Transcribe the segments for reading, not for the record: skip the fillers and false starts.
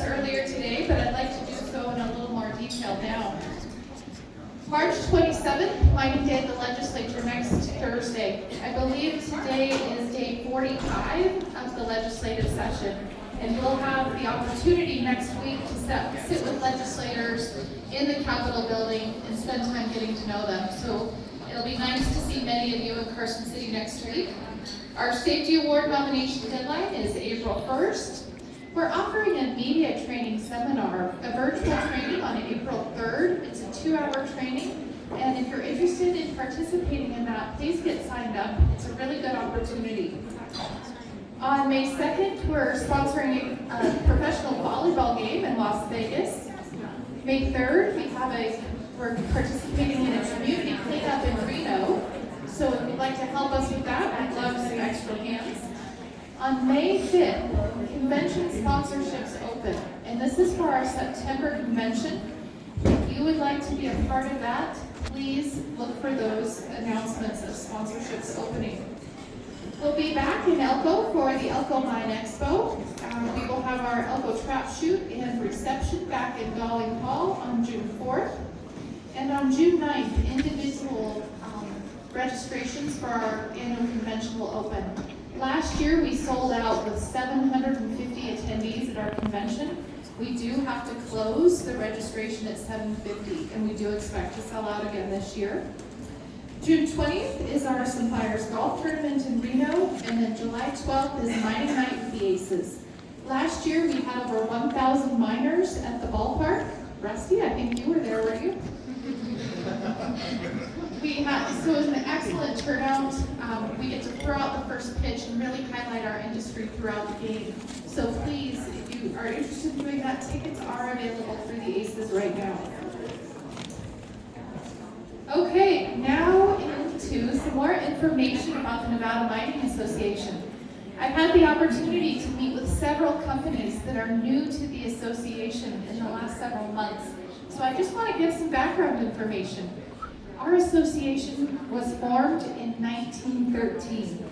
earlier today, but I'd like to do so in a little more detail now. March 27th, mining day of the legislature next Thursday. I believe today is day 45 of the legislative session, and we'll have the opportunity next week to sit with legislators in the Capitol building and spend time getting to know them. So it'll be nice to see many of you in Carson City next week. Our Safety Award nomination deadline is April 1st. We're offering a media training seminar, a virtual training on April 3rd. It's a 2-hour training, and if you're interested in participating in that, please get signed up. It's a really good opportunity. On May 2nd, we're sponsoring a professional volleyball game in Las Vegas. May 3rd, we're participating in a community cleanup in Reno. So if you'd like to help us with that, I'd love some extra hands. On May 5th, convention sponsorships open, and this is for our September convention. If you would like to be a part of that, please look for those announcements of sponsorships opening. We'll be back in Elko for the Elko Mine Expo. We will have our Elko Trap Shoot and reception back in Galling Hall on June 4th. And on June 9th, individual registrations for our annual convention will open. Last year, we sold out with 750 attendees at our convention. We do have to close the registration at 750, and we do expect to sell out again this year. June 20th is our Suppliers Golf Tournament in Reno, and then July 12th is Mining Night with the Aces. Last year, we had over 1,000 miners at the ballpark. Rusty, I think you were there, were you? So it was an excellent turnout. We get to throw out the first pitch and really highlight our industry throughout the game. So please, if you are interested in doing that, tickets are available through the Aces right now. Okay, now into some more information about the Nevada Mining Association. I've had the opportunity to meet with several companies that are new to the association in the last several months. So I just want to give some background information. Our association was formed in 1913.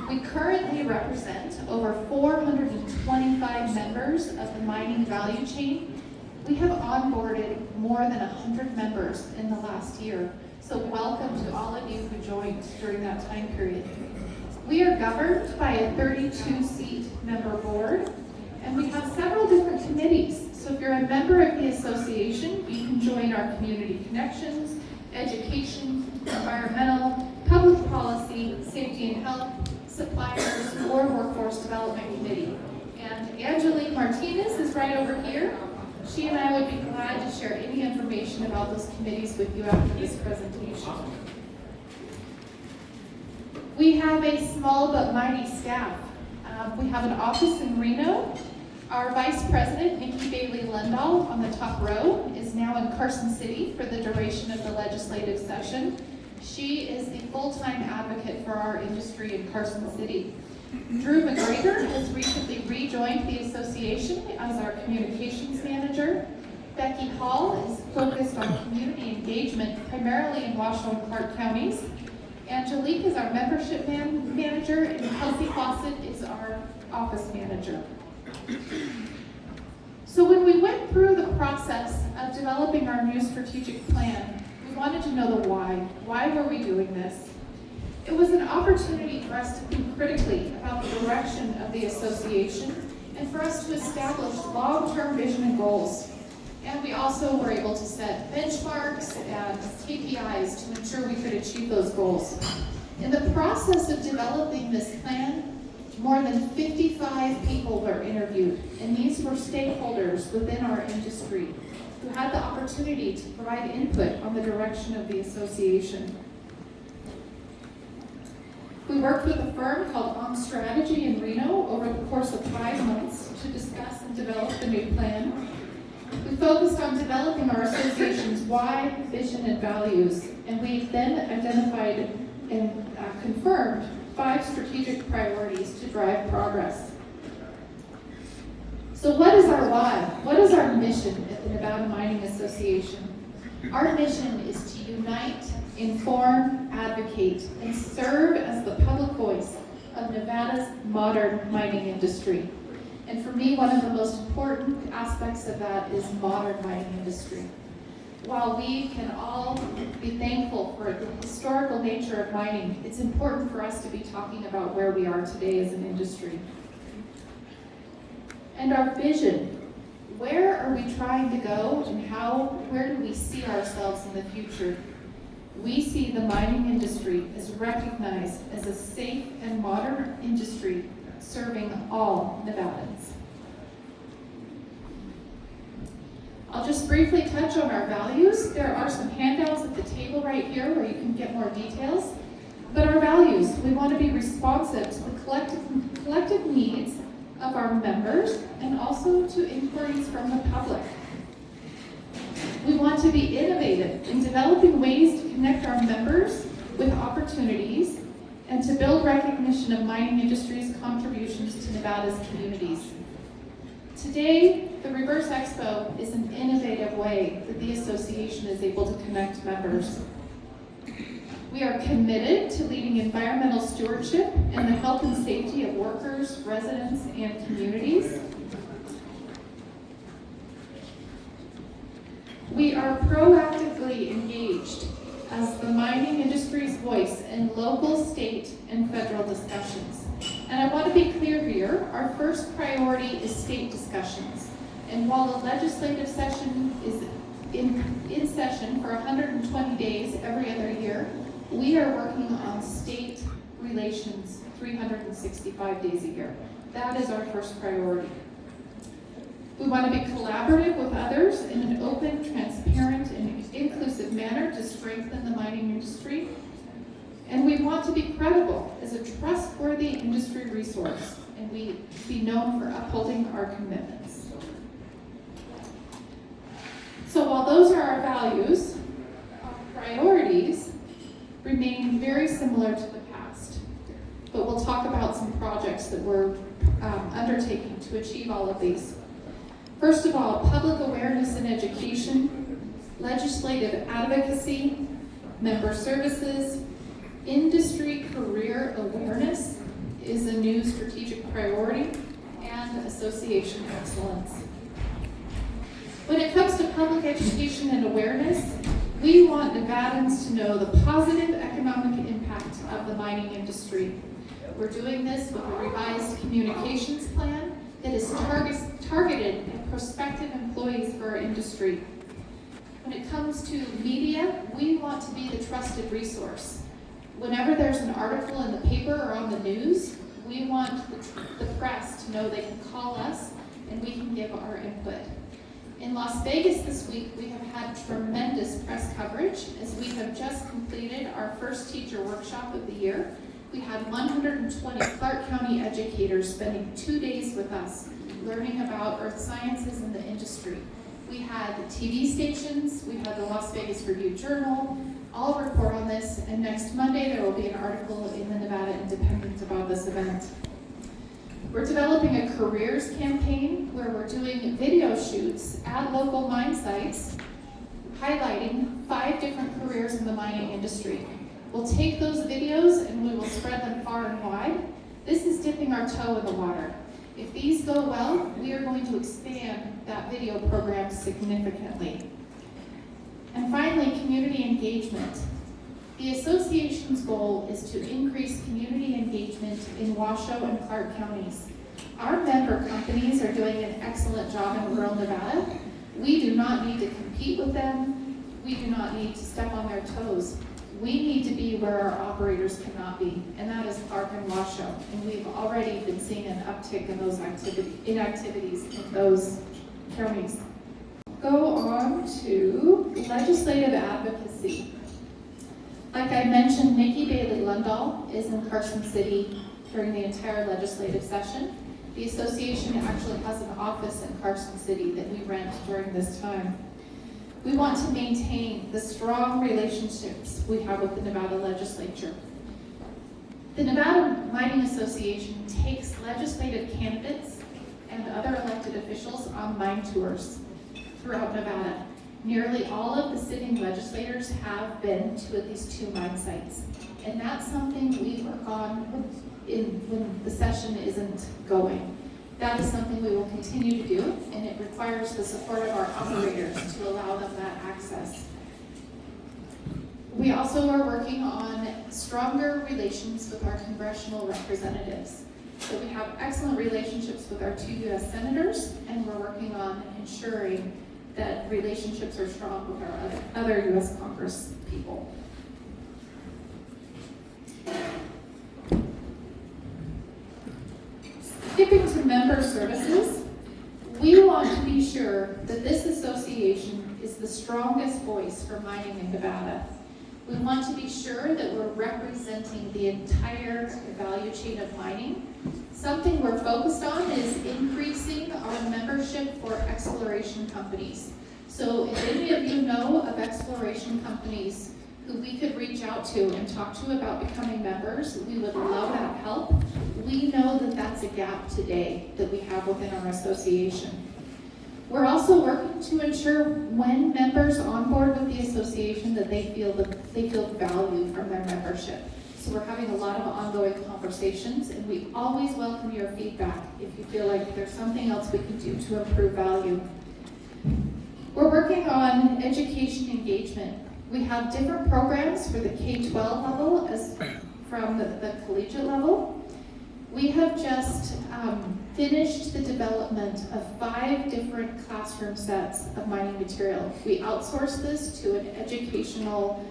We currently represent over 425 members of the mining value chain. We have onboarded more than 100 members in the last year. So welcome to all of you who joined during that time period. We are governed by a 32-seat member board, and we have several different committees. So if you're a member of the association, you can join our community connections, education, environmental, public policy, safety and health, suppliers, or workforce development committee. And Angelique Martinez is right over here. She and I would be glad to share any information about those committees with you after this presentation. We have a small but mighty staff. We have an office in Reno. Our Vice President, Nikki Bailey Lundahl, on the top row, is now in Carson City for the duration of the legislative session. She is the full-time advocate for our industry in Carson City. Drew McGregor has recently rejoined the association as our communications manager. Becky Hall is focused on community engagement, primarily in Washoe and Clark counties. Angelique is our membership manager, and Kelsey Fawcett is our office manager. So when we went through the process of developing our new strategic plan, we wanted to know the why. Why were we doing this? It was an opportunity for us to think critically about the direction of the association and for us to establish long-term vision and goals. And we also were able to set benchmarks and KPIs to ensure we could achieve those goals. In the process of developing this plan, more than 55 people were interviewed, and these were stakeholders within our industry who had the opportunity to provide input on the direction of the association. We worked with a firm called On Strategy in Reno over the course of 5 months to discuss and develop the new plan. We focused on developing our association's why, vision, and values, and we then identified and confirmed 5 strategic priorities to drive progress. So what is our why? What is our mission at the Nevada Mining Association? Our mission is to unite, inform, advocate, and serve as the public voice of Nevada's modern mining industry. And for me, one of the most important aspects of that is modern mining industry. While we can all be thankful for the historical nature of mining, it's important for us to be talking about where we are today as an industry. And our vision. Where are we trying to go, and where do we see ourselves in the future? We see the mining industry as recognized as a safe and modern industry serving all Nevadans. I'll just briefly touch on our values. There are some handouts at the table right here where you can get more details. But our values, we want to be responsive to the collective needs of our members and also to inquiries from the public. We want to be innovative in developing ways to connect our members with opportunities and to build recognition of mining industry's contributions to Nevada's communities. Today, the Reverse Expo is an innovative way that the association is able to connect members. We are committed to leading environmental stewardship and the health and safety of workers, residents, and communities. We are proactively engaged as the mining industry's voice in local, state, and federal discussions. And I want to be clear here, our first priority is state discussions. And while the legislative session is in session for 120 days every other year, we are working on state relations 365 days a year. That is our first priority. We want to be collaborative with others in an open, transparent, and inclusive manner to strengthen the mining industry. And we want to be credible as a trustworthy industry resource, and we be known for upholding our commitments. So while those are our values, our priorities remain very similar to the past. But we'll talk about some projects that we're undertaking to achieve all of these. First of all, public awareness and education, legislative advocacy, member services, industry career awareness is a new strategic priority, and association excellence. When it comes to public education and awareness, we want Nevadans to know the positive economic impact of the mining industry. We're doing this with a revised communications plan that is targeted at prospective employees for our industry. When it comes to media, we want to be the trusted resource. Whenever there's an article in the paper or on the news, we want the press to know they can call us and we can give our input. In Las Vegas this week, we have had tremendous press coverage as we have just completed our first teacher workshop of the year. We had 120 Clark County educators spending 2 days with us learning about earth sciences and the industry. We had TV stations, we had the Las Vegas Review-Journal, all report on this, and next Monday there will be an article in the Nevada Independent about this event. We're developing a careers campaign where we're doing video shoots at local mine sites highlighting 5 different careers in the mining industry. We'll take those videos and we will spread them far and wide. This is dipping our toe in the water. If these go well, we are going to expand that video program significantly. And finally, community engagement. The association's goal is to increase community engagement in Washoe and Clark counties. Our member companies are doing an excellent job in rural Nevada. We do not need to compete with them. We do not need to step on their toes. We need to be where our operators cannot be, and that is Clark and Washoe. And we've already been seeing an uptick in those activities in those counties. Go on to legislative advocacy. Like I mentioned, Nikki Bailey Lundahl is in Carson City during the entire legislative session. The association actually has an office in Carson City that we rent during this time. We want to maintain the strong relationships we have with the Nevada legislature. The Nevada Mining Association takes legislative candidates and other elected officials on mine tours throughout Nevada. Nearly all of the sitting legislators have been to at least 2 mine sites. And that's something we work on when the session isn't going. That is something we will continue to do, and it requires the support of our operators to allow them that access. We also are working on stronger relations with our congressional representatives. So we have excellent relationships with our 2 U.S. senators, and we're working on ensuring that relationships are strong with our other U.S. Congress people. Skipping to member services, we want to be sure that this association is the strongest voice for mining in Nevada. We want to be sure that we're representing the entire value chain of mining. Something we're focused on is increasing our membership for exploration companies. So if any of you know of exploration companies who we could reach out to and talk to about becoming members, we would love that help. We know that that's a gap today that we have within our association. We're also working to ensure when members onboard with the association that they feel value from their membership. So we're having a lot of ongoing conversations, and we always welcome your feedback if you feel like there's something else we can do to improve value. We're working on education engagement. We have different programs for the K-12 level as from the collegiate level. We have just finished the development of 5 different classroom sets of mining material. We outsourced this to an educational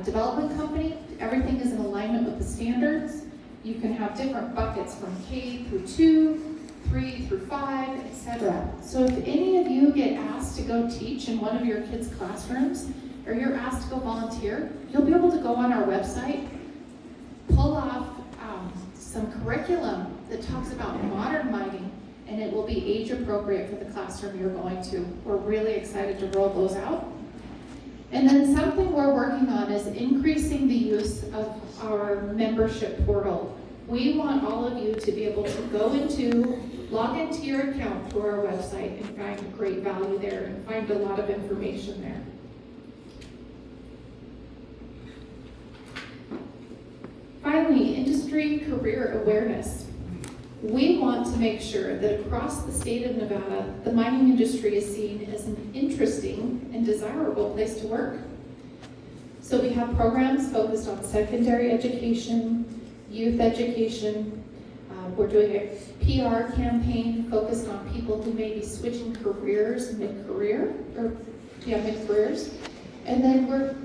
development company. Everything is in alignment with the standards. You can have different buckets from K through 2, 3 through 5, etc. So if any of you get asked to go teach in one of your kids' classrooms, or you're asked to go volunteer, you'll be able to go on our website, pull off some curriculum that talks about modern mining, and it will be age appropriate for the classroom you're going to. We're really excited to roll those out. And then something we're working on is increasing the use of our membership portal. We want all of you to be able to log into your account to our website and find great value there and find a lot of information there. Finally, industry career awareness. We want to make sure that across the state of Nevada, the mining industry is seen as an interesting and desirable place to work. So we have programs focused on secondary education, youth education. We're doing a PR campaign focused on people who may be switching careers mid-careers. And then we're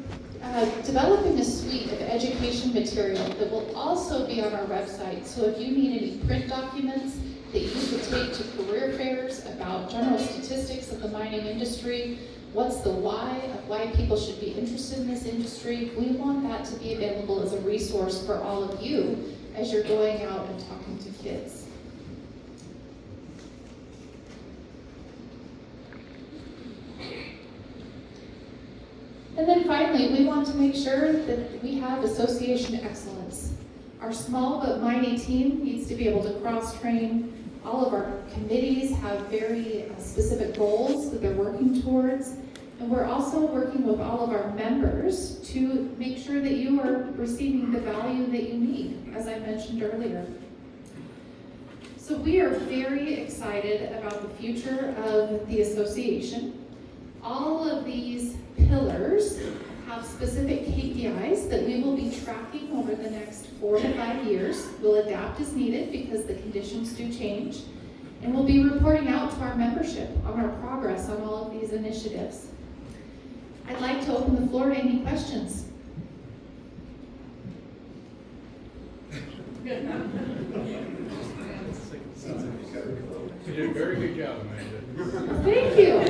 developing a suite of education material that will also be on our website. So if you need any print documents that you could take to career fairs about general statistics of the mining industry, what's the why of why people should be interested in this industry, we want that to be available as a resource for all of you as you're going out and talking to kids. And then finally, we want to make sure that we have association excellence. Our small but mighty team needs to be able to cross-train. All of our committees have very specific goals that they're working towards. And we're also working with all of our members to make sure that you are receiving the value that you need, as I mentioned earlier. So we are very excited about the future of the association. All of these pillars have specific KPIs that we will be tracking over the next 4 to 5 years. We'll adapt as needed because the conditions do change. And we'll be reporting out to our membership on our progress on all of these initiatives. I'd like to open the floor to any questions. You did a very good job, Amanda. Thank you.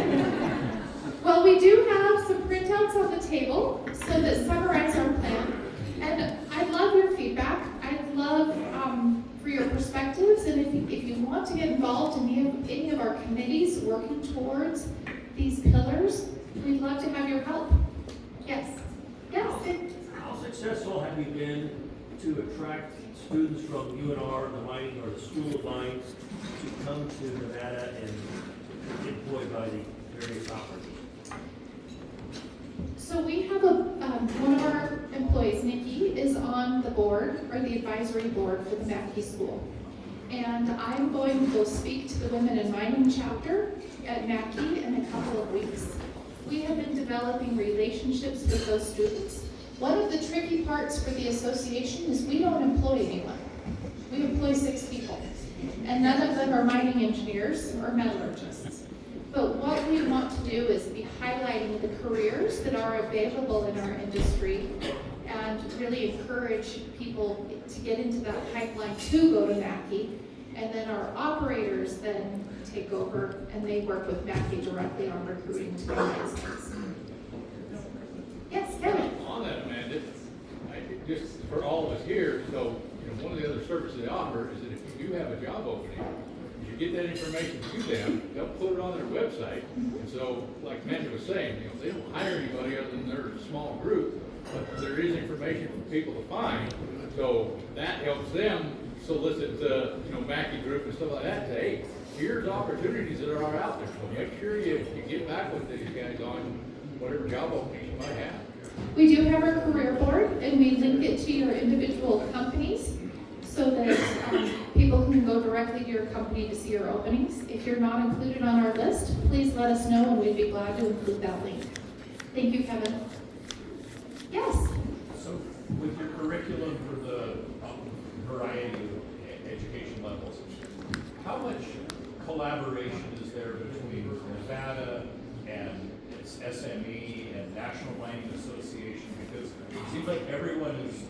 Well, we do have some printouts on the table so that summarize our plan. And I'd love your feedback. I'd love for your perspectives. And if you want to get involved in any of our committees working towards these pillars, we'd love to have your help. Yes. Yes. How successful have you been to attract students from UNR, the mining, or the School of Mines, to come to Nevada and get employed by the various operators? So we have one of our employees, Nikki, is on the board, or the advisory board for the Mackey School. And I'm going to go speak to the Women in Mining chapter at NACI in a couple of weeks. We have been developing relationships with those students. One of the tricky parts for the association is we don't employ anyone. We employ 6 people, and none of them are mining engineers or metallurgists. But what we want to do is be highlighting the careers that are available in our industry and really encourage people to get into that pipeline to go to NACI. And then our operators then take over and they work with NACI directly on recruiting to the United States. Yes, Kevin? On that, Amanda, just for all of us here, so, one of the other services they offer is that if you do have a job opening, you get that information to them, they'll put it on their website. And so, like Amanda was saying, they don't hire anybody other than their small group, but there is information for people to find. So that helps them solicit the, Mackey group and stuff like that, to, hey, here's opportunities that are out there. So make sure you get back with these guys on whatever job openings you might have. We do have our career board, and we link it to your individual companies so that people can go directly to your company to see your openings. If you're not included on our list, please let us know, and we'd be glad to include that link. Thank you, Kevin. Yes? So with your curriculum for the variety of education levels, how much collaboration is there between Nevada and its SME and National Mining Association? Because it seems like everyone is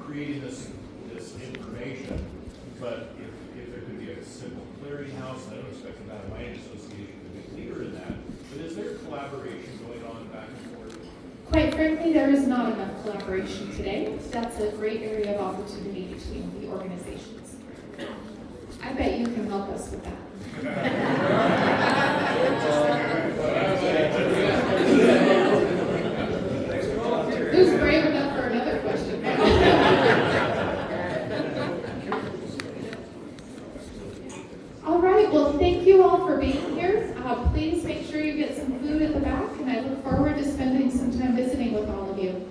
creating this information, but if there could be a simple clearinghouse, I don't expect the Nevada Mining Association to be a leader in that, but is there collaboration going on back and forth? Quite frankly, there is not enough collaboration today. That's a great area of opportunity between the organizations. I bet you can help us with that. Who's brave enough for another question? All right, well, thank you all for being here. Please make sure you get some food at the back, and I look forward to spending some time visiting with all of you.